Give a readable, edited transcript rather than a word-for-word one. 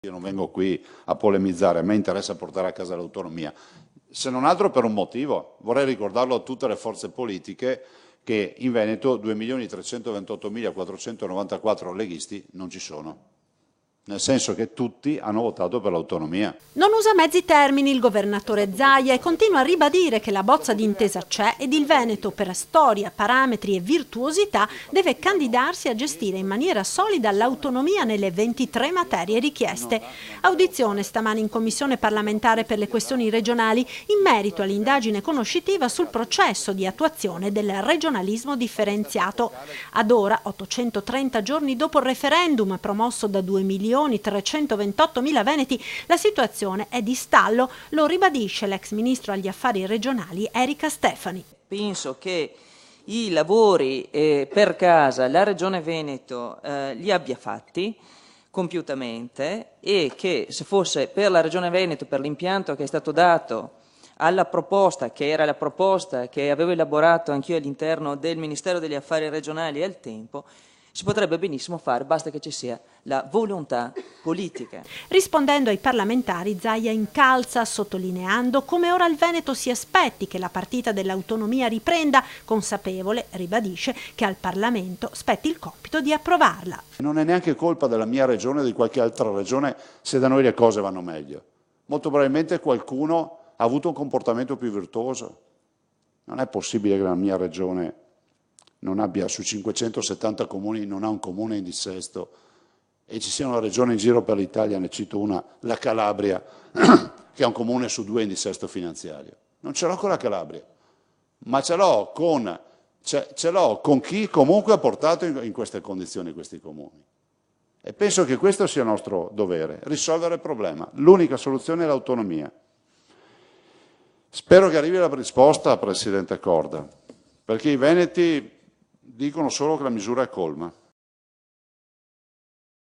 Io non vengo qui a polemizzare, a me interessa portare a casa l'autonomia, se non altro per un motivo. Vorrei ricordarlo a tutte le forze politiche che in Veneto 2.328.494 leghisti non ci sono. Nel senso che tutti hanno votato per l'autonomia. Non usa mezzi termini il governatore Zaia e continua a ribadire che la bozza d'intesa c'è ed il Veneto, per storia, parametri e virtuosità, deve candidarsi a gestire in maniera solida l'autonomia nelle 23 materie richieste. Audizione stamani in Commissione parlamentare per le questioni regionali in merito all'indagine conoscitiva sul processo di attuazione del regionalismo differenziato. Ad ora, 830 giorni dopo il referendum promosso da 2.328.000 veneti, la situazione è di stallo, lo ribadisce l'ex ministro agli affari regionali Erika Stefani. Penso che i lavori per casa la Regione Veneto li abbia fatti compiutamente e che se fosse per la Regione Veneto, per l'impianto che è stato dato alla proposta, che era la proposta che avevo elaborato anch'io all'interno del Ministero degli Affari Regionali al tempo, si potrebbe benissimo fare, basta che ci sia la volontà politica. Rispondendo ai parlamentari, Zaia incalza, sottolineando come ora il Veneto si aspetti che la partita dell'autonomia riprenda, consapevole, ribadisce, che al Parlamento spetti il compito di approvarla. Non è neanche colpa della mia regione o di qualche altra regione se da noi le cose vanno meglio. Molto probabilmente qualcuno ha avuto un comportamento più virtuoso. Non è possibile che la mia regione non abbia, su 570 comuni, non ha un comune in dissesto e ci sia una regione in giro per l'Italia, ne cito una, la Calabria, che ha un comune su 2 in dissesto finanziario. Non ce l'ho con la Calabria, ma ce l'ho con chi comunque ha portato in queste condizioni questi comuni. E penso che questo sia il nostro dovere, risolvere il problema. L'unica soluzione è l'autonomia. Spero che arrivi la risposta, Presidente Corda, perché i veneti dicono solo che la misura è colma.